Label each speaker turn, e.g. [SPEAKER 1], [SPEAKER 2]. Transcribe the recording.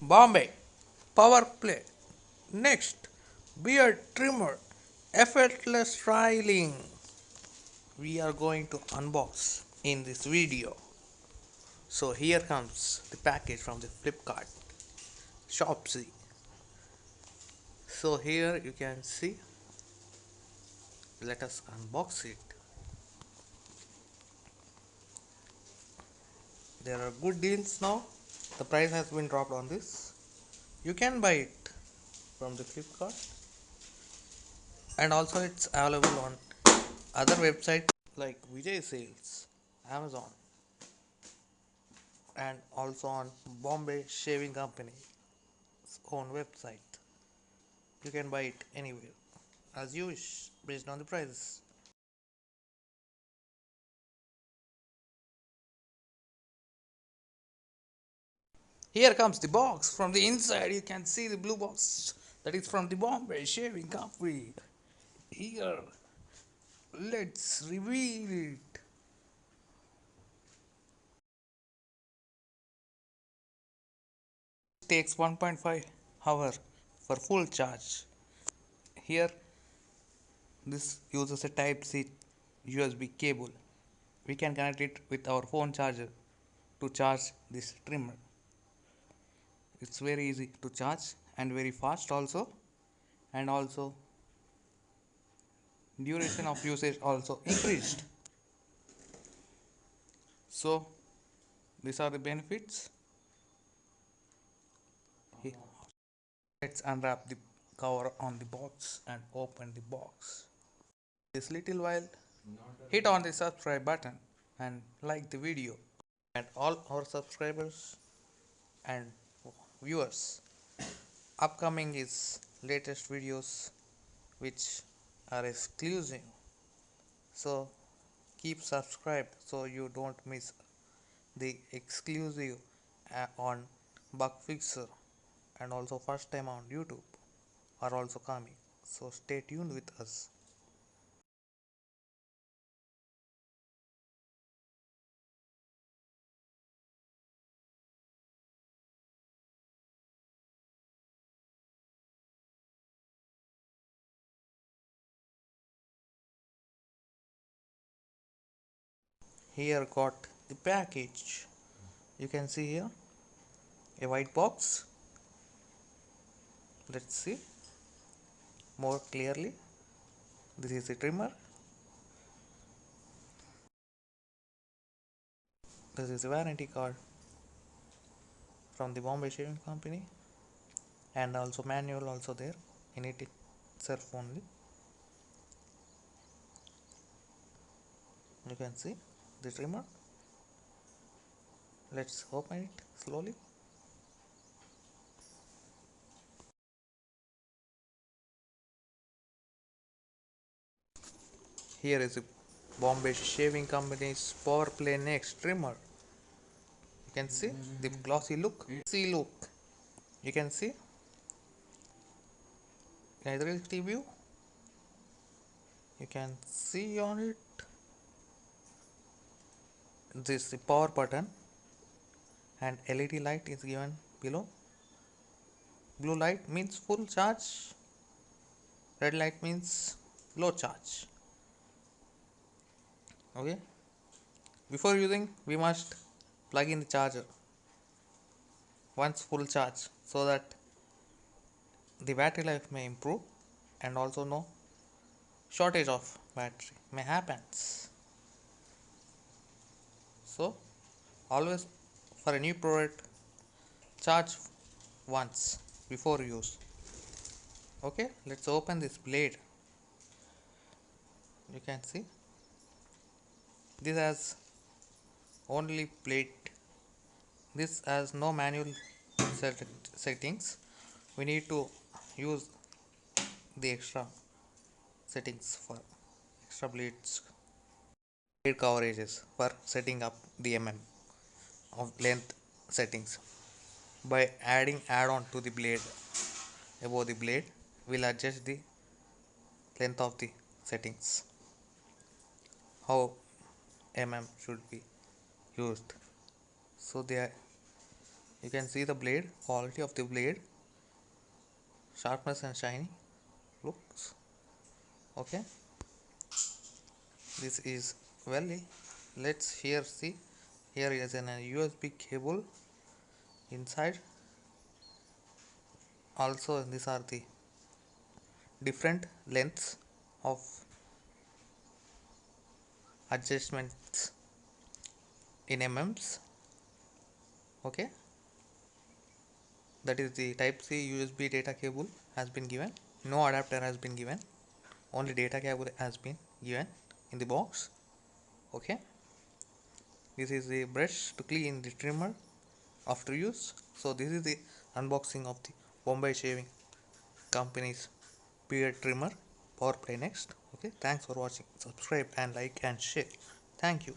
[SPEAKER 1] Bombay power play. Next, beard trimmer, effortless styling. We are going to unbox in this video. So here comes the package from the Flipkart Shopsy. So here you can see. Let us unbox it. There are good deals now. The price has been dropped on this. You can buy it from the Flipkart, and also it's available on other websites like Vijay Sales, Amazon, and also on Bombay Shaving Company's own website. You can buy it anywhere as you wish based on the prices. Here comes the box. From the inside you can see the blue box that is from the Bombay Shaving Company. Here, let's reveal it. It takes 1.5 hour for full charge. Here, this uses a type C USB cable. We can connect it with our phone charger to charge this trimmer. It's very easy to charge and very fast also, and also duration of usage also increased. So these are the benefits. Let's unwrap the cover on the box and open the box. This little while, hit on the subscribe button and like the video. And all our subscribers and viewers, upcoming is latest videos which are exclusive. So keep subscribed so you don't miss the exclusive on Bugfixer, and also first time on YouTube are also coming. So stay tuned with us. Here got the package. You can see here a white box. Let's see more clearly. This is a trimmer. This is a warranty card from the Bombay Shaving Company, and also manual also there in it itself only. You can see the trimmer. Let's open it slowly. Here is a Bombay Shaving Company's Power Play Next trimmer. You can see the glossy look. See look. You can see. Reality view. You can see on it. This is the power button, and LED light is given below. Blue light means full charge. Red light means low charge. Okay. Before using, we must plug in the charger once full charge so that the battery life may improve, and also no shortage of battery may happens. So always for a new product, charge once before use. Okay, let's open this blade. You can see this has only plate. This has no manual settings. We need to use the extra settings for extra blades coverages for setting up the of length settings. By adding add-on to the blade, above the blade, we'll adjust the length of the settings, how should be used. So there You can see the blade, quality of the blade, sharpness and shiny looks. Okay, this is well. Let's here see. Here is an USB cable inside. Also, these are the different lengths of adjustments in mm's. Okay, that is the type C USB data cable has been given. No adapter has been given, only data cable has been given in the box. Okay, this is the brush to clean the trimmer after use. So this is the unboxing of the Bombay shaving company's beard trimmer power play next. Okay, thanks for watching. Subscribe and like and share. Thank you.